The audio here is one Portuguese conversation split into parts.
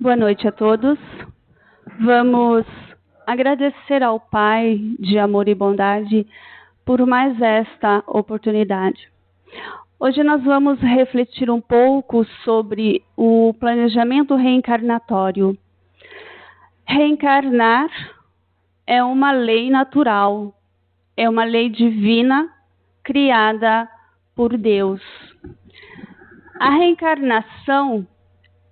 Boa noite a todos. Vamos agradecer ao Pai de amor e bondade por mais esta oportunidade. Hoje nós vamos refletir um pouco sobre o planejamento reencarnatório. Reencarnar é uma lei natural, é uma lei divina criada por Deus. A reencarnação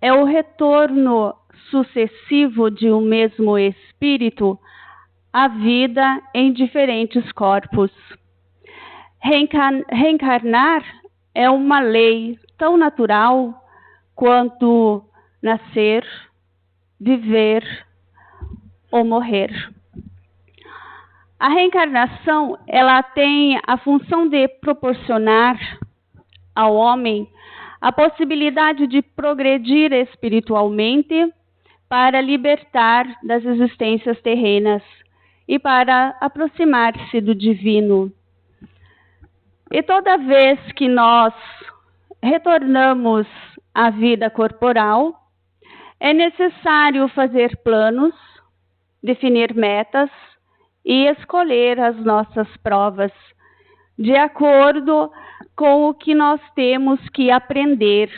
é o retorno sucessivo de um mesmo espírito à vida em diferentes corpos. Reencarnar é uma lei tão natural quanto nascer, viver ou morrer. A reencarnação, ela tem a função de proporcionar ao homem a possibilidade de progredir espiritualmente para libertar das existências terrenas e para aproximar-se do divino. E toda vez que nós retornamos à vida corporal, é necessário fazer planos, definir metas e escolher as nossas provas, de acordo com o que nós temos que aprender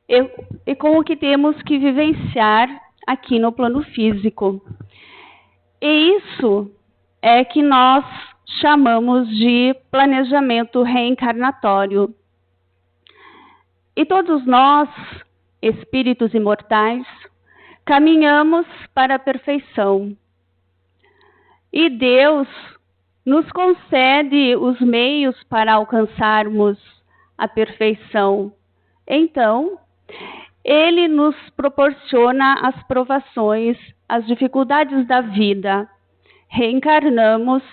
e com o que temos que vivenciar aqui no plano físico. E isso é que nós chamamos de planejamento reencarnatório. E todos nós, espíritos imortais, caminhamos para a perfeição. E Deus nos concede os meios para alcançarmos a perfeição. Então, Ele nos proporciona as provações, as dificuldades da vida. Reencarnamos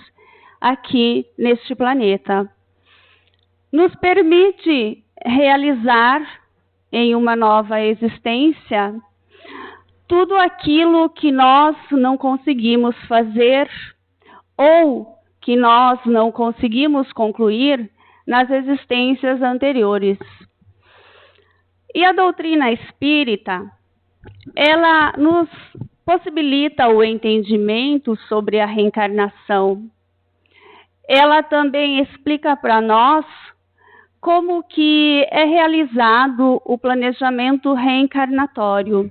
aqui neste planeta. Nos permite realizar em uma nova existência tudo aquilo que nós não conseguimos fazer ou que nós não conseguimos concluir nas existências anteriores. E a doutrina espírita, ela nos possibilita o entendimento sobre a reencarnação. Ela também explica para nós como que é realizado o planejamento reencarnatório.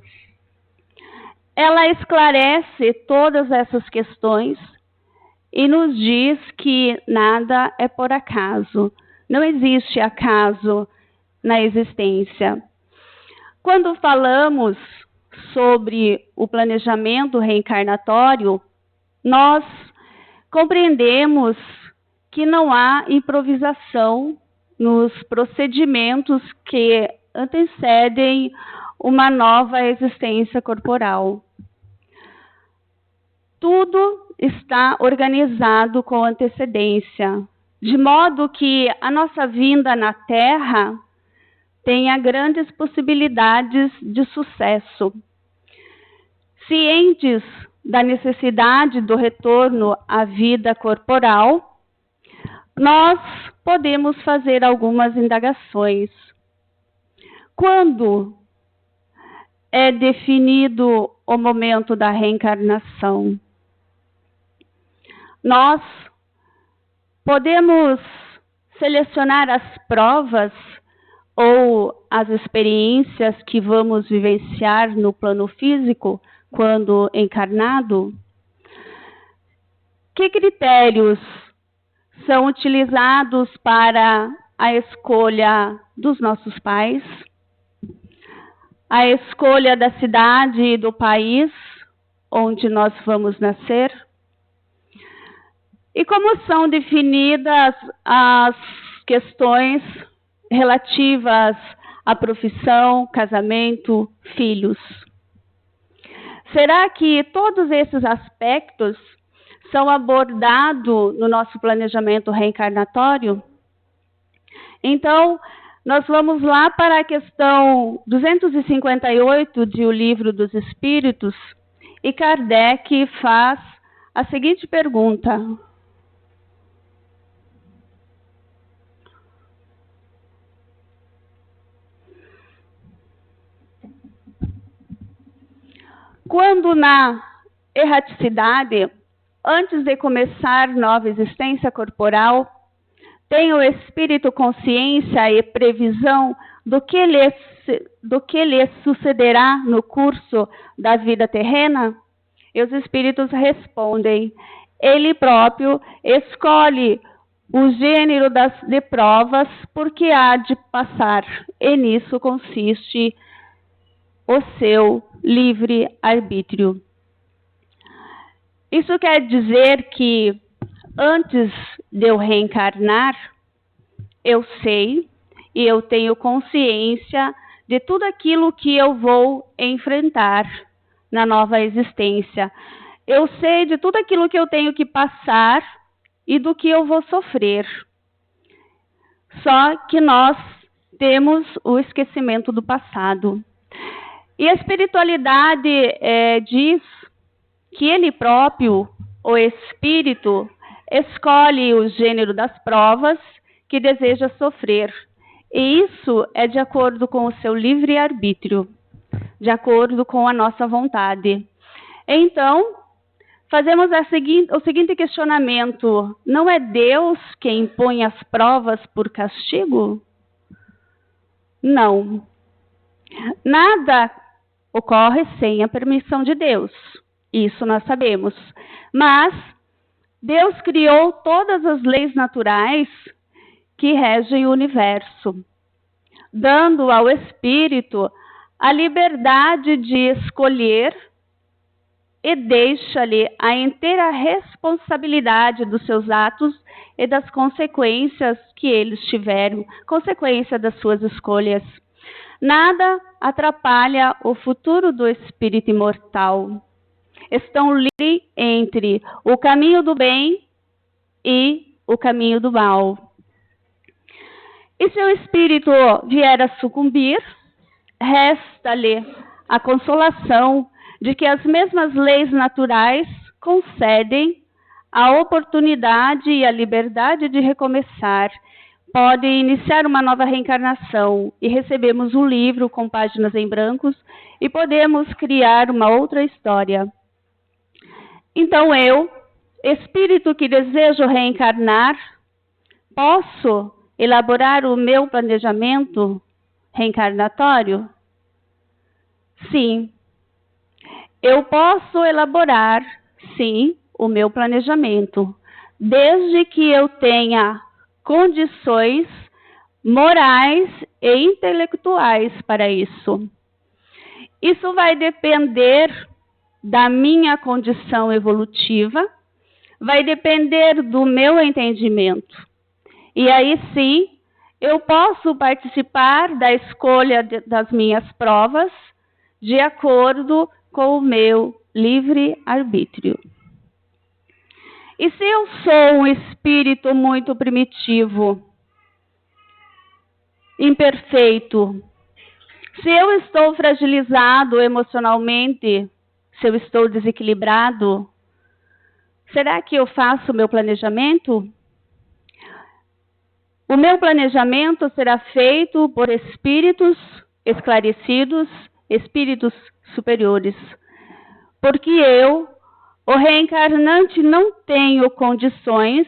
Ela esclarece todas essas questões e nos diz que nada é por acaso. Não existe acaso na existência. Quando falamos sobre o planejamento reencarnatório, nós compreendemos que não há improvisação nos procedimentos que antecedem uma nova existência corporal. Tudo está organizado com antecedência, de modo que a nossa vinda na Terra tenha grandes possibilidades de sucesso. Cientes da necessidade do retorno à vida corporal, nós podemos fazer algumas indagações. Quando é definido o momento da reencarnação? Nós podemos selecionar as provas ou as experiências que vamos vivenciar no plano físico quando encarnado? Que critérios são utilizados para a escolha dos nossos pais, a escolha da cidade e do país onde nós vamos nascer? E como são definidas as questões relativas à profissão, casamento, filhos? Será que todos esses aspectos são abordados no nosso planejamento reencarnatório? Então, nós vamos lá para a questão 258 de O Livro dos Espíritos, e Kardec faz a seguinte pergunta: Quando na erraticidade, antes de começar nova existência corporal, tem o espírito consciência e previsão do que lhe sucederá no curso da vida terrena? E os espíritos respondem: ele próprio escolhe o gênero de provas porque há de passar, e nisso consiste o seu livre arbítrio. Isso quer dizer que antes de eu reencarnar, eu sei e eu tenho consciência de tudo aquilo que eu vou enfrentar na nova existência. Eu sei de tudo aquilo que eu tenho que passar e do que eu vou sofrer. Só que nós temos o esquecimento do passado. E a espiritualidade diz que ele próprio, o espírito, escolhe o gênero das provas que deseja sofrer. E isso é de acordo com o seu livre-arbítrio, de acordo com a nossa vontade. Então, fazemos o seguinte questionamento: não é Deus quem impõe as provas por castigo? Não. Nada ocorre sem a permissão de Deus. Isso nós sabemos. Mas Deus criou todas as leis naturais que regem o universo, dando ao espírito a liberdade de escolher e deixa-lhe a inteira responsabilidade dos seus atos e das consequências que eles tiveram, consequência das suas escolhas. Nada atrapalha o futuro do espírito imortal. Estão livres entre o caminho do bem e o caminho do mal. E se o espírito vier a sucumbir, resta-lhe a consolação de que as mesmas leis naturais concedem a oportunidade e a liberdade de recomeçar. Pode iniciar uma nova reencarnação e recebemos um livro com páginas em brancos e podemos criar uma outra história. Então eu, espírito que desejo reencarnar, posso elaborar o meu planejamento reencarnatório? Sim. Eu posso elaborar, sim, o meu planejamento, desde que eu tenha condições morais e intelectuais para isso. Isso vai depender da minha condição evolutiva, vai depender do meu entendimento. E aí sim, eu posso participar da escolha das minhas provas de acordo com o meu livre-arbítrio. E se eu sou um espírito muito primitivo, imperfeito, se eu estou fragilizado emocionalmente, se eu estou desequilibrado, será que eu faço o meu planejamento? O meu planejamento será feito por espíritos esclarecidos, espíritos superiores, porque eu, o reencarnante, não tenho condições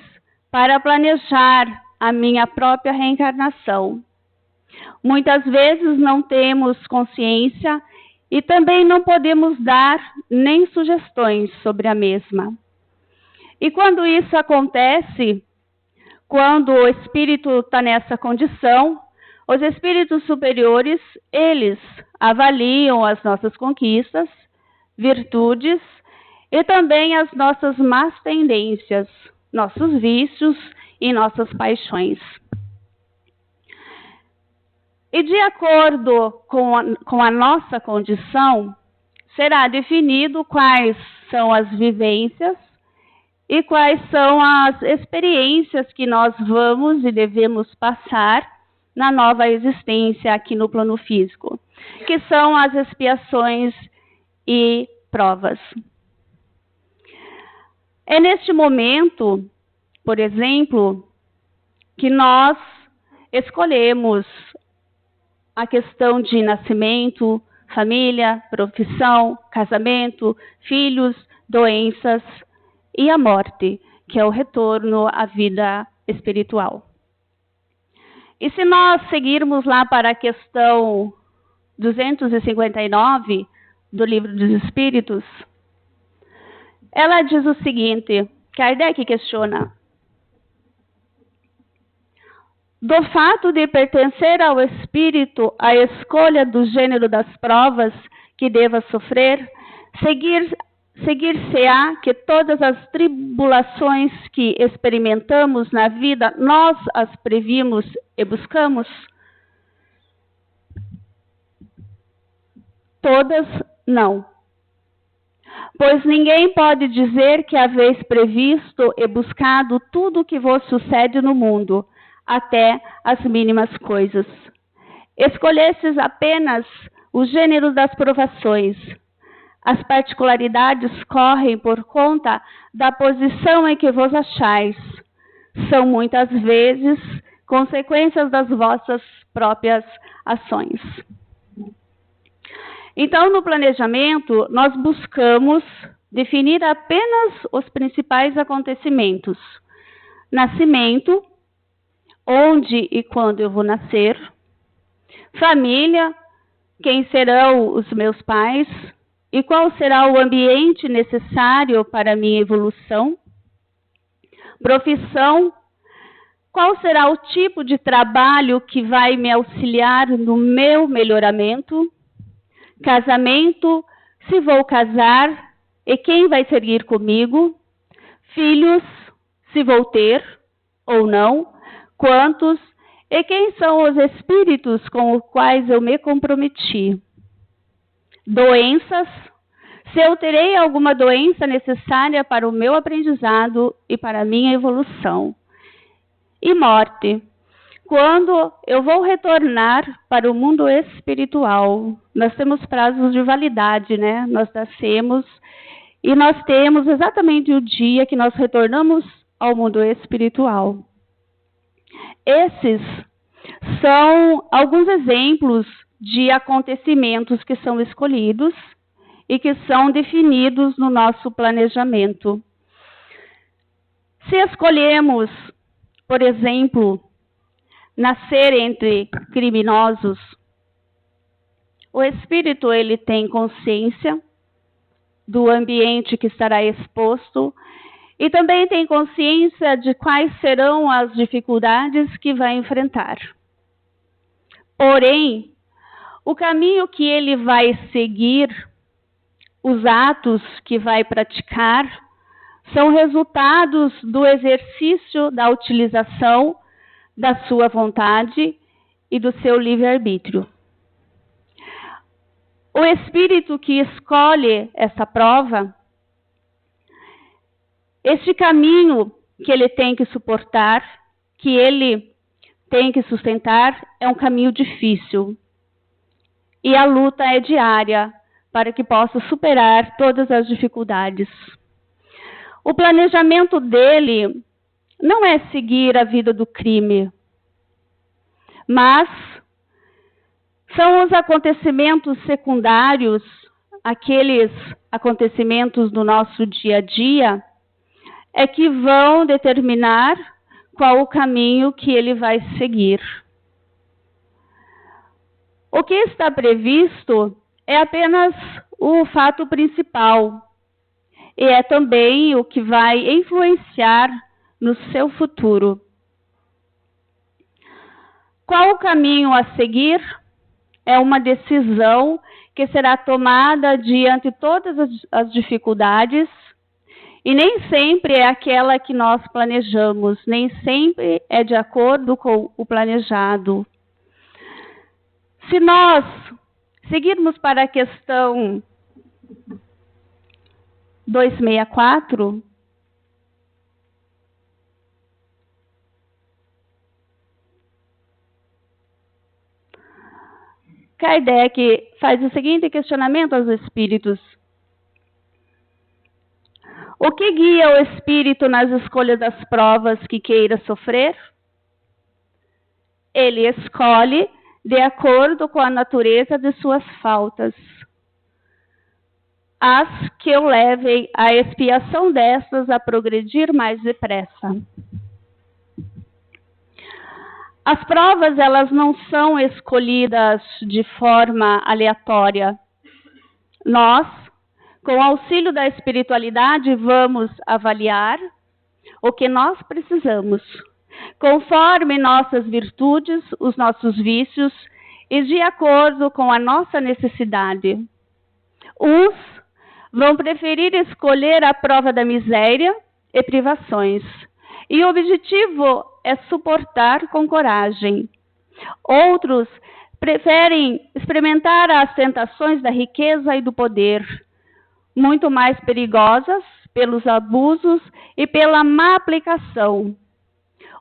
para planejar a minha própria reencarnação. Muitas vezes não temos consciência e também não podemos dar nem sugestões sobre a mesma. E quando isso acontece, quando o espírito está nessa condição, os espíritos superiores, eles avaliam as nossas conquistas, virtudes e também as nossas más tendências, nossos vícios e nossas paixões. E de acordo com a nossa condição, será definido quais são as vivências e quais são as experiências que nós vamos e devemos passar na nova existência aqui no plano físico, que são as expiações e provas. É neste momento, por exemplo, que nós escolhemos a questão de nascimento, família, profissão, casamento, filhos, doenças e a morte, que é o retorno à vida espiritual. E se nós seguirmos lá para a questão 259 do Livro dos Espíritos, ela diz o seguinte, Kardec questiona: do fato de pertencer ao espírito a escolha do gênero das provas que deva sofrer, seguir-se-á que todas as tribulações que experimentamos na vida, nós as previmos e buscamos? Todas não. Pois ninguém pode dizer que haveis previsto e buscado tudo o que vos sucede no mundo, até as mínimas coisas. Escolhestes apenas o gênero das provações. As particularidades correm por conta da posição em que vos achais. São muitas vezes consequências das vossas próprias ações. Então, no planejamento, nós buscamos definir apenas os principais acontecimentos. Nascimento, onde e quando eu vou nascer. Família, quem serão os meus pais e qual será o ambiente necessário para a minha evolução. Profissão, qual será o tipo de trabalho que vai me auxiliar no meu melhoramento. Casamento, se vou casar e quem vai seguir comigo. Filhos, se vou ter ou não. Quantos e quem são os espíritos com os quais eu me comprometi. Doenças, se eu terei alguma doença necessária para o meu aprendizado e para a minha evolução. E morte, quando eu vou retornar para o mundo espiritual. Nós temos prazos de validade, né? Nós nascemos e nós temos exatamente o dia que nós retornamos ao mundo espiritual. Esses são alguns exemplos de acontecimentos que são escolhidos e que são definidos no nosso planejamento. Se escolhemos, por exemplo, nascer entre criminosos, o espírito ele tem consciência do ambiente que estará exposto e também tem consciência de quais serão as dificuldades que vai enfrentar. Porém, o caminho que ele vai seguir, os atos que vai praticar, são resultados do exercício da utilização da sua vontade e do seu livre-arbítrio. O espírito que escolhe essa prova, este caminho que ele tem que suportar, que ele tem que sustentar, é um caminho difícil. E a luta é diária para que possa superar todas as dificuldades. O planejamento dele não é seguir a vida do crime, mas são os acontecimentos secundários, aqueles acontecimentos do nosso dia a dia, é que vão determinar qual o caminho que ele vai seguir. O que está previsto é apenas o fato principal e é também o que vai influenciar no seu futuro. Qual o caminho a seguir? É uma decisão que será tomada diante de todas as dificuldades e nem sempre é aquela que nós planejamos, nem sempre é de acordo com o planejado. Se nós seguirmos para a questão 264, Kardec faz o seguinte questionamento aos espíritos. O que guia o espírito nas escolhas das provas que queira sofrer? Ele escolhe de acordo com a natureza de suas faltas, as que eu levem a expiação destas a progredir mais depressa. As provas, elas não são escolhidas de forma aleatória. Nós, com o auxílio da espiritualidade, vamos avaliar o que nós precisamos, conforme nossas virtudes, os nossos vícios e de acordo com a nossa necessidade. Uns vão preferir escolher a prova da miséria e privações, e o objetivo é suportar com coragem. Outros preferem experimentar as tentações da riqueza e do poder, muito mais perigosas pelos abusos e pela má aplicação.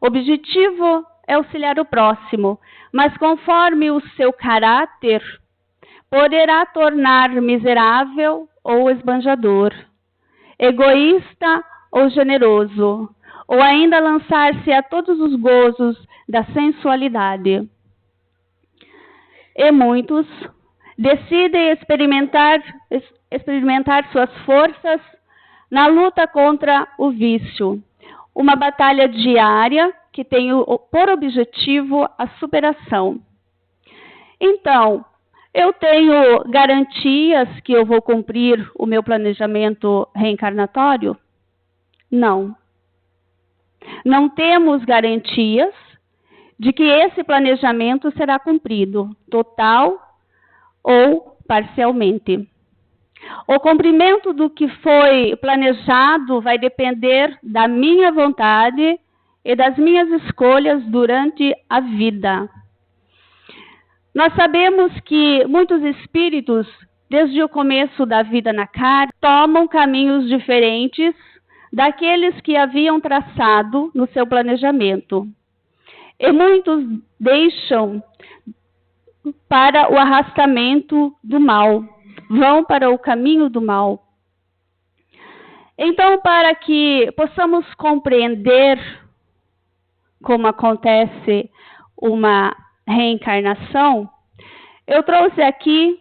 O objetivo é auxiliar o próximo, mas conforme o seu caráter, poderá tornar miserável ou esbanjador, egoísta ou generoso, ou ainda lançar-se a todos os gozos da sensualidade. E muitos decidem experimentar suas forças na luta contra o vício, uma batalha diária que tem por objetivo a superação. Então, eu tenho garantias que eu vou cumprir o meu planejamento reencarnatório? Não. Não temos garantias de que esse planejamento será cumprido, total ou parcialmente. O cumprimento do que foi planejado vai depender da minha vontade e das minhas escolhas durante a vida. Nós sabemos que muitos espíritos, desde o começo da vida na carne, tomam caminhos diferentes daqueles que haviam traçado no seu planejamento. E muitos deixam para o arrastamento do mal, vão para o caminho do mal. Então, para que possamos compreender como acontece uma reencarnação, eu trouxe aqui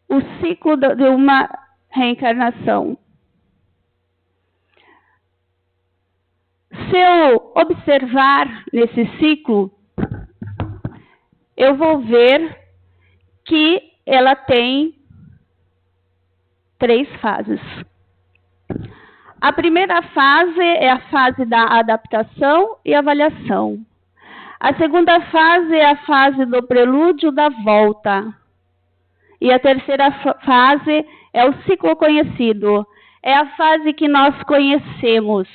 o ciclo de uma reencarnação. Se eu observar nesse ciclo, eu vou ver que ela tem 3 fases. A primeira fase é a fase da adaptação e avaliação. A segunda fase é a fase do prelúdio da volta. E a terceira fase é o ciclo conhecido. É a fase que nós conhecemos.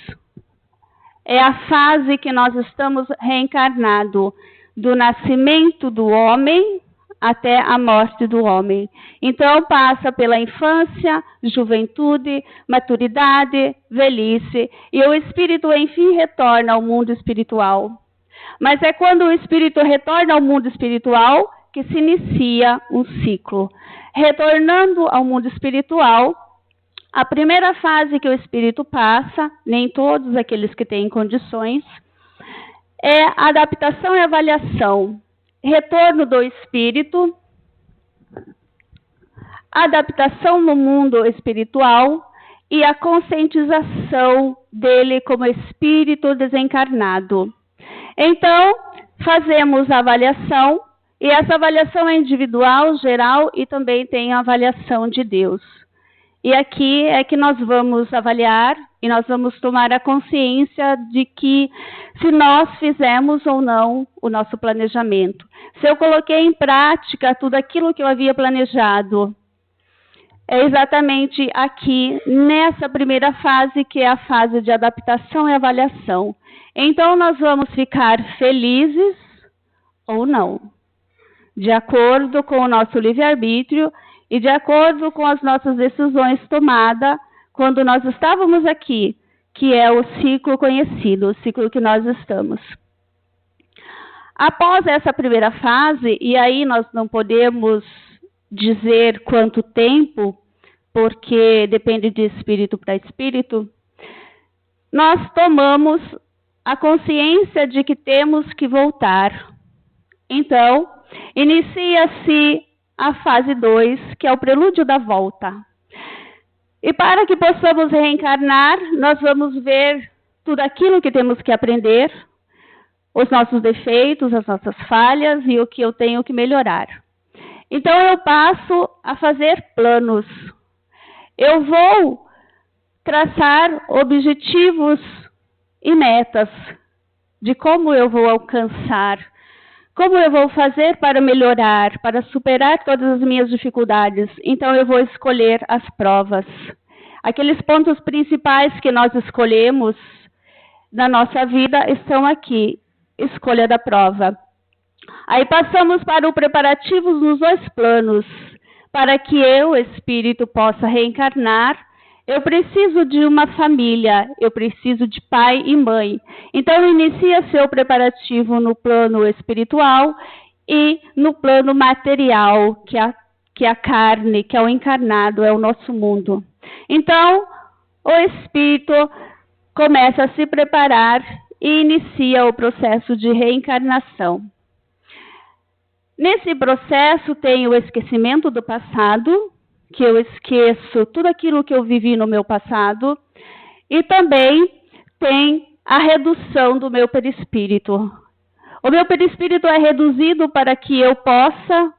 É a fase que nós estamos reencarnados, do nascimento do homem até a morte do homem. Então, passa pela infância, juventude, maturidade, velhice, e o espírito, enfim, retorna ao mundo espiritual. Mas é quando o espírito retorna ao mundo espiritual que se inicia um ciclo. Retornando ao mundo espiritual, a primeira fase que o espírito passa, nem todos aqueles que têm condições, é a adaptação e avaliação. Retorno do espírito, adaptação no mundo espiritual e a conscientização dele como espírito desencarnado. Então, fazemos a avaliação, e essa avaliação é individual, geral, e também tem a avaliação de Deus. E aqui é que nós vamos avaliar e nós vamos tomar a consciência de que se nós fizemos ou não o nosso planejamento. Se eu coloquei em prática tudo aquilo que eu havia planejado. É exatamente aqui, nessa primeira fase, que é a fase de adaptação e avaliação. Então, nós vamos ficar felizes ou não, de acordo com o nosso livre-arbítrio e de acordo com as nossas decisões tomadas quando nós estávamos aqui, que é o ciclo conhecido, o ciclo que nós estamos. Após essa primeira fase, e aí nós não podemos dizer quanto tempo, porque depende de espírito para espírito, nós tomamos a consciência de que temos que voltar Então, inicia-se a fase 2, que é o prelúdio da volta. E para que possamos reencarnar, nós vamos ver tudo aquilo que temos que aprender, os nossos defeitos, as nossas falhas e o que eu tenho que melhorar. Então, eu passo a fazer planos. Eu vou traçar objetivos e metas de como eu vou alcançar, como eu vou fazer para melhorar, para superar todas as minhas dificuldades. Então, eu vou escolher as provas. Aqueles pontos principais que nós escolhemos na nossa vida estão aqui. Escolha da prova. Aí passamos para o preparativo nos 2 planos. Para que eu, espírito, possa reencarnar, eu preciso de uma família, eu preciso de pai e mãe. Então, inicia seu preparativo no plano espiritual e no plano material, que é a carne, que é o encarnado, é o nosso mundo. Então, o espírito começa a se preparar e inicia o processo de reencarnação. Nesse processo tem o esquecimento do passado, que eu esqueço tudo aquilo que eu vivi no meu passado, e também tem a redução do meu perispírito. O meu perispírito é reduzido para que eu possa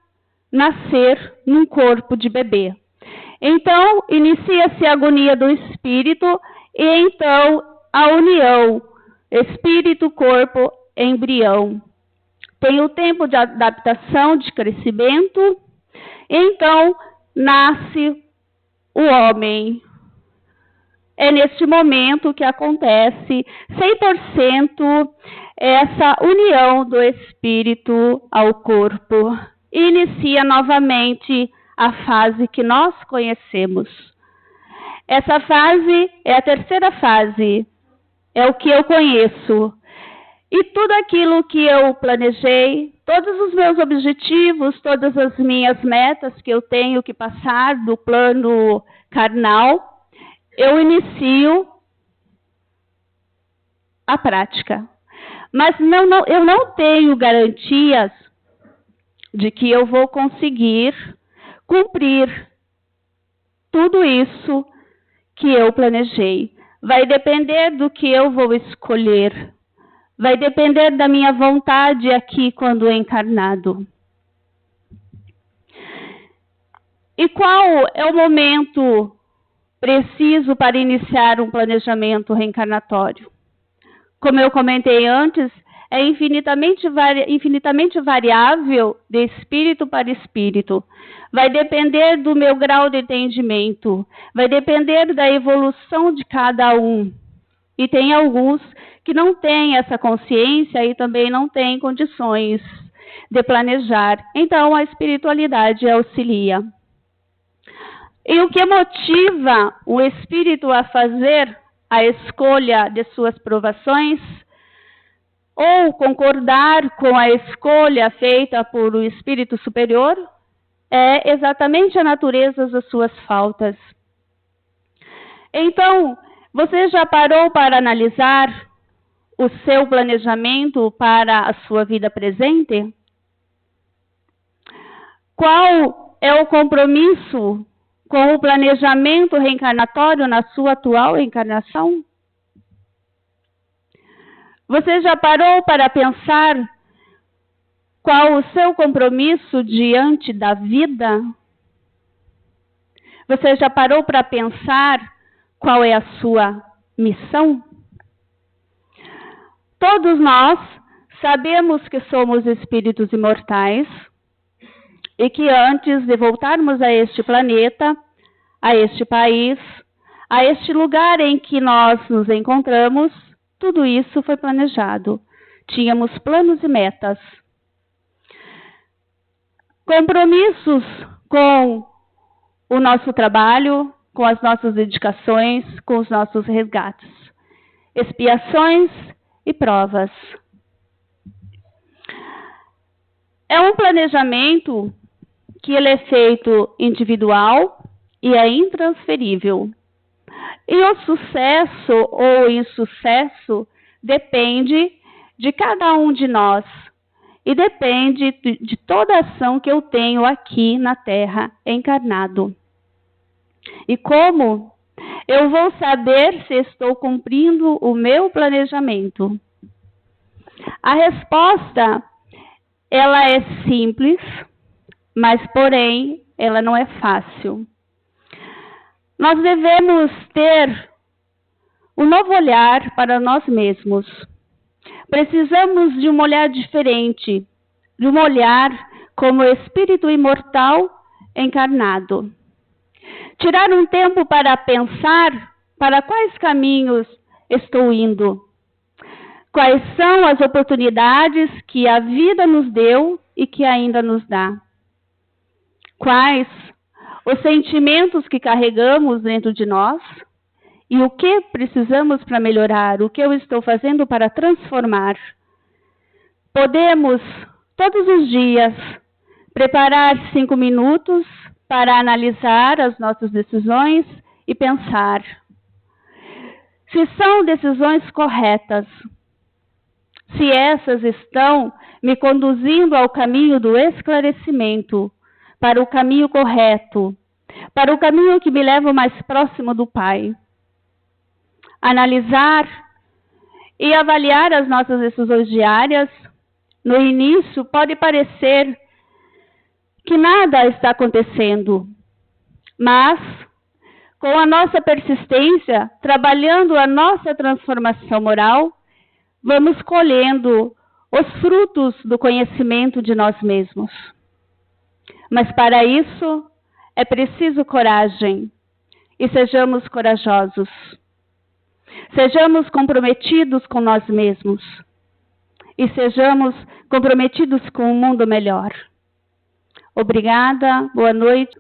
nascer num corpo de bebê. Então, inicia-se a agonia do espírito e então a união espírito, corpo, embrião. Tem o tempo de adaptação, de crescimento, então nasce o homem. É neste momento que acontece 100% essa união do espírito ao corpo. E inicia novamente a fase que nós conhecemos. Essa fase é a terceira fase, é o que eu conheço. E tudo aquilo que eu planejei, todos os meus objetivos, todas as minhas metas que eu tenho que passar do plano carnal, eu inicio a prática. Mas eu não tenho garantias de que eu vou conseguir cumprir tudo isso que eu planejei. Vai depender do que eu vou escolher. Vai depender da minha vontade aqui quando encarnado. E qual é o momento preciso para iniciar um planejamento reencarnatório? Como eu comentei antes, é infinitamente variável de espírito para espírito. Vai depender do meu grau de entendimento. Vai depender da evolução de cada um. E tem alguns que não têm essa consciência e também não têm condições de planejar. Então, a espiritualidade auxilia. E o que motiva o espírito a fazer a escolha de suas provações ou concordar com a escolha feita por o espírito superior é exatamente a natureza das suas faltas. Então, você já parou para analisar o seu planejamento para a sua vida presente? Qual é o compromisso com o planejamento reencarnatório na sua atual encarnação? Você já parou para pensar qual o seu compromisso diante da vida? Você já parou para pensar qual é a sua missão? Todos nós sabemos que somos espíritos imortais e que antes de voltarmos a este planeta, a este país, a este lugar em que nós nos encontramos, tudo isso foi planejado. Tínhamos planos e metas. Compromissos com o nosso trabalho, com as nossas dedicações, com os nossos resgates. Expiações e provas. É um planejamento que ele é feito individual e é intransferível. E o sucesso ou insucesso depende de cada um de nós. e depende de toda ação que eu tenho aqui na Terra, encarnado. E como eu vou saber se estou cumprindo o meu planejamento? A resposta, ela é simples, mas, porém, ela não é fácil. Nós devemos ter um novo olhar para nós mesmos. Precisamos de um olhar diferente, de um olhar como espírito imortal encarnado. Tirar um tempo para pensar para quais caminhos estou indo. Quais são as oportunidades que a vida nos deu e que ainda nos dá? Quais os sentimentos que carregamos dentro de nós? E o que precisamos para melhorar? O que eu estou fazendo para transformar? Podemos, todos os dias, preparar 5 minutos para analisar as nossas decisões e pensar se são decisões corretas, se essas estão me conduzindo ao caminho do esclarecimento, para o caminho correto, para o caminho que me leva mais próximo do Pai. Analisar e avaliar as nossas decisões diárias, no início pode parecer que nada está acontecendo, mas com a nossa persistência, trabalhando a nossa transformação moral, vamos colhendo os frutos do conhecimento de nós mesmos. Mas para isso é preciso coragem, e sejamos corajosos. Sejamos comprometidos com nós mesmos e sejamos comprometidos com um mundo melhor. Obrigada, boa noite.